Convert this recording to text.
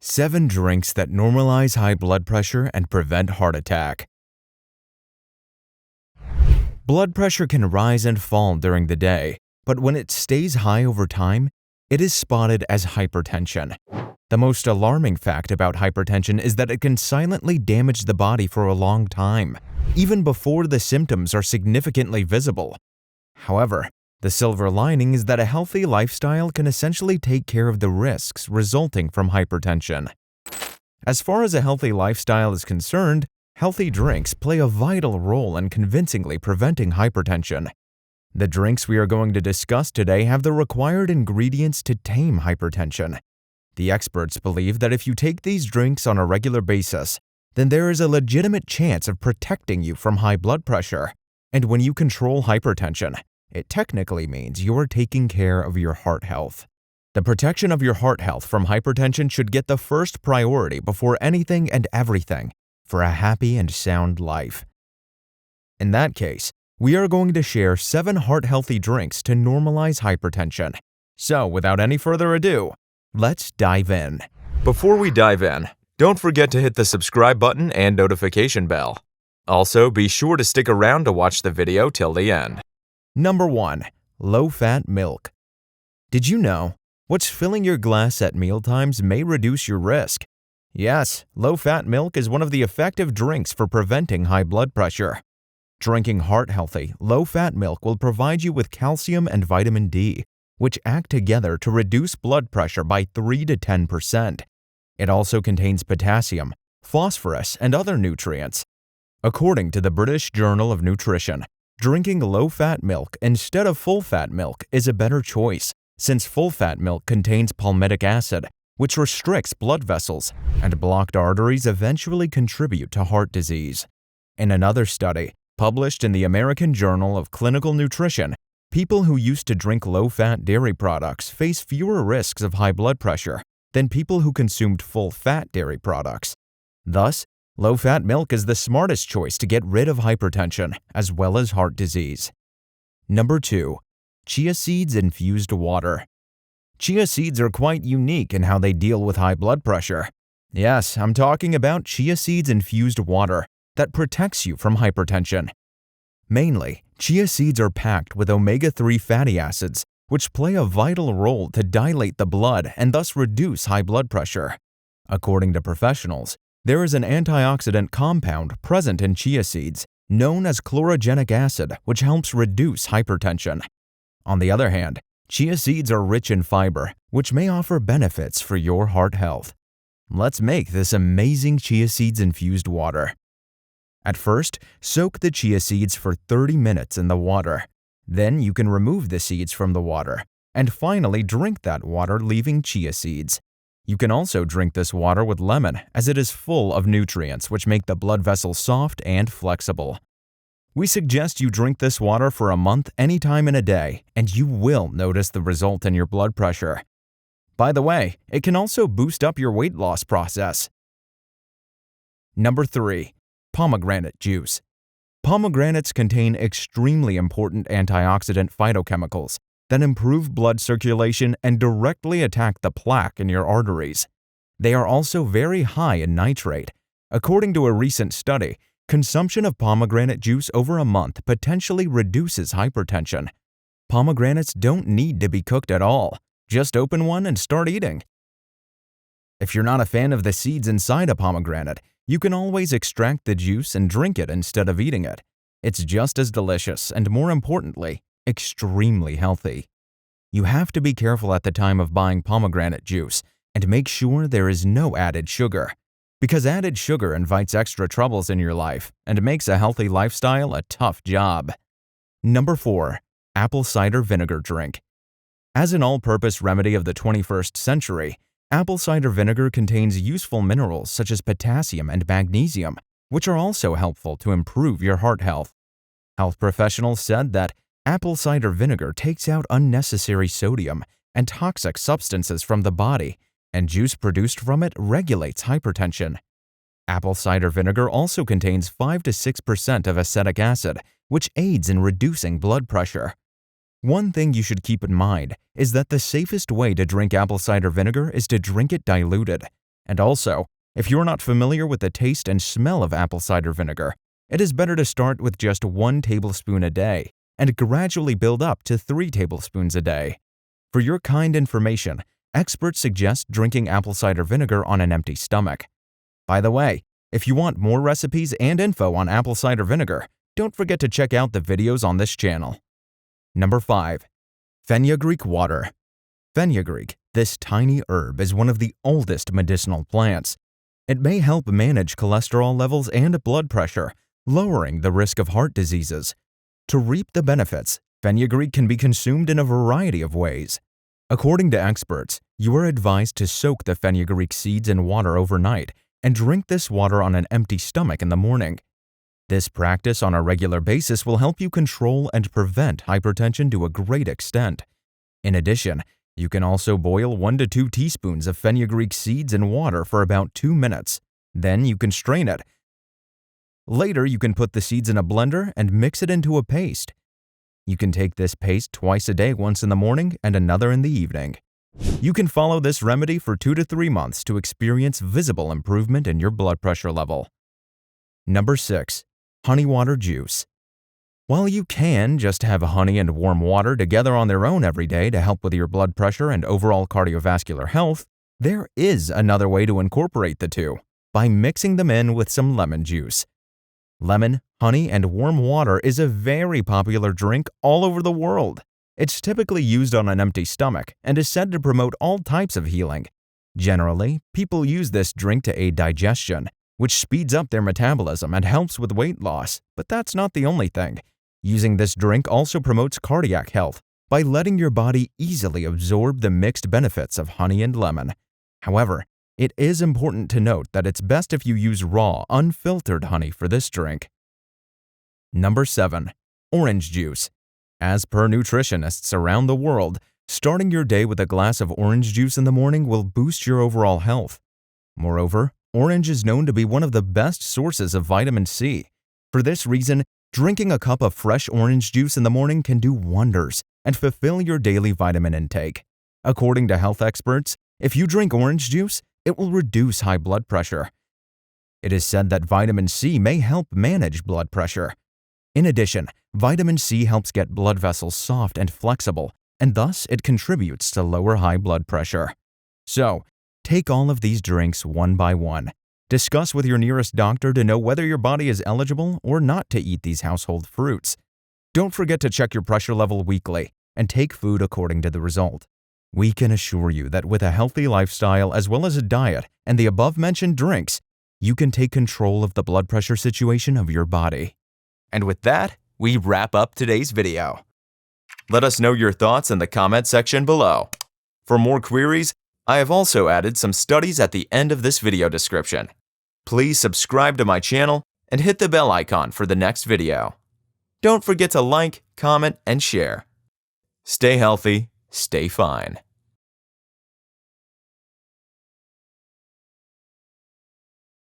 7 drinks that normalize high blood pressure and prevent heart attack. Blood pressure can rise and fall during the day, but when it stays high over time, it is spotted as hypertension. The most alarming fact about hypertension is that it can silently damage the body for a long time, even before the symptoms are significantly visible. However, the silver lining is that a healthy lifestyle can essentially take care of the risks resulting from hypertension. As far as a healthy lifestyle is concerned, healthy drinks play a vital role in convincingly preventing hypertension. The drinks we are going to discuss today have the required ingredients to tame hypertension. The experts believe that if you take these drinks on a regular basis, then there is a legitimate chance of protecting you from high blood pressure. And when you control hypertension, it technically means you are taking care of your heart health. The protection of your heart health from hypertension should get the first priority before anything and everything for a happy and sound life. In that case, we are going to share 7 heart-healthy drinks to normalize hypertension. So, without any further ado, let's dive in. Before we dive in, don't forget to hit the subscribe button and notification bell. Also, be sure to stick around to watch the video till the end. Number 1. Low-fat milk. Did you know what's filling your glass at mealtimes may reduce your risk? Yes, low-fat milk is one of the effective drinks for preventing high blood pressure. Drinking heart-healthy, low-fat milk will provide you with calcium and vitamin D, which act together to reduce blood pressure by 3 to 10%. It also contains potassium, phosphorus, and other nutrients. According to the British Journal of Nutrition, drinking low-fat milk instead of full-fat milk is a better choice, since full-fat milk contains palmitic acid, which restricts blood vessels, and blocked arteries eventually contribute to heart disease. In another study, published in the American Journal of Clinical Nutrition, people who used to drink low-fat dairy products face fewer risks of high blood pressure than people who consumed full-fat dairy products. Thus, low-fat milk is the smartest choice to get rid of hypertension as well as heart disease. Number 2. Chia seeds infused water. Chia seeds are quite unique in how they deal with high blood pressure. Yes, I'm talking about chia seeds infused water that protects you from hypertension. Mainly, chia seeds are packed with omega-3 fatty acids, which play a vital role to dilate the blood and thus reduce high blood pressure. According to professionals, there is an antioxidant compound present in chia seeds known as chlorogenic acid, which helps reduce hypertension. On the other hand, chia seeds are rich in fiber, which may offer benefits for your heart health. Let's make this amazing chia seeds infused water. At first, soak the chia seeds for 30 minutes in the water. Then you can remove the seeds from the water, and finally drink that water leaving chia seeds. You can also drink this water with lemon, as it is full of nutrients which make the blood vessels soft and flexible. We suggest you drink this water for a month anytime in a day, and you will notice the result in your blood pressure. By the way, it can also boost up your weight loss process. Number 3. Pomegranate juice. Pomegranates contain extremely important antioxidant phytochemicals that improve blood circulation and directly attack the plaque in your arteries. They are also very high in nitrate. According to a recent study, consumption of pomegranate juice over a month potentially reduces hypertension. Pomegranates don't need to be cooked at all. Just open one and start eating. If you're not a fan of the seeds inside a pomegranate, you can always extract the juice and drink it instead of eating it. It's just as delicious and, more importantly, extremely healthy. You have to be careful at the time of buying pomegranate juice and make sure there is no added sugar, because added sugar invites extra troubles in your life and makes a healthy lifestyle a tough job. Number 4. Apple cider vinegar drink. As an all-purpose remedy of the 21st century, apple cider vinegar contains useful minerals such as potassium and magnesium, which are also helpful to improve your heart health. Health professionals said that apple cider vinegar takes out unnecessary sodium and toxic substances from the body, and juice produced from it regulates hypertension. Apple cider vinegar also contains 5 to 6% of acetic acid, which aids in reducing blood pressure. One thing you should keep in mind is that the safest way to drink apple cider vinegar is to drink it diluted. And also, if you're not familiar with the taste and smell of apple cider vinegar, it is better to start with just 1 tablespoon a day and gradually build up to 3 tablespoons a day. For your kind information, experts suggest drinking apple cider vinegar on an empty stomach. By the way, if you want more recipes and info on apple cider vinegar, don't forget to check out the videos on this channel. Number 5. Fenugreek water. Fenugreek, this tiny herb, is one of the oldest medicinal plants. It may help manage cholesterol levels and blood pressure, lowering the risk of heart diseases. To reap the benefits, fenugreek can be consumed in a variety of ways. According to experts, you are advised to soak the fenugreek seeds in water overnight and drink this water on an empty stomach in the morning. This practice on a regular basis will help you control and prevent hypertension to a great extent. In addition, you can also boil 1 to 2 teaspoons of fenugreek seeds in water for about 2 minutes. Then you can strain it. Later, you can put the seeds in a blender and mix it into a paste. You can take this paste twice a day, once in the morning and another in the evening. You can follow this remedy for 2 to 3 months to experience visible improvement in your blood pressure level. Number 6. Honey water juice. While you can just have honey and warm water together on their own every day to help with your blood pressure and overall cardiovascular health, there is another way to incorporate the two, by mixing them in with some lemon juice. Lemon, honey, and warm water is a very popular drink all over the world. It's typically used on an empty stomach and is said to promote all types of healing. Generally, people use this drink to aid digestion, which speeds up their metabolism and helps with weight loss, but that's not the only thing. Using this drink also promotes cardiac health by letting your body easily absorb the mixed benefits of honey and lemon. However, it is important to note that it's best if you use raw, unfiltered honey for this drink. Number 7. Orange juice. As per nutritionists around the world, starting your day with a glass of orange juice in the morning will boost your overall health. Moreover, orange is known to be one of the best sources of vitamin C. For this reason, drinking a cup of fresh orange juice in the morning can do wonders and fulfill your daily vitamin intake. According to health experts, if you drink orange juice, it will reduce high blood pressure. It is said that vitamin C may help manage blood pressure. In addition, vitamin C helps get blood vessels soft and flexible, and thus it contributes to lower high blood pressure. So, take all of these drinks one by one. Discuss with your nearest doctor to know whether your body is eligible or not to eat these household fruits. Don't forget to check your pressure level weekly and take food according to the result. We can assure you that with a healthy lifestyle as well as a diet and the above-mentioned drinks, you can take control of the blood pressure situation of your body. And with that, we wrap up today's video. Let us know your thoughts in the comment section below. For more queries, I have also added some studies at the end of this video description. Please subscribe to my channel and hit the bell icon for the next video. Don't forget to like, comment, and share. Stay healthy, stay fine.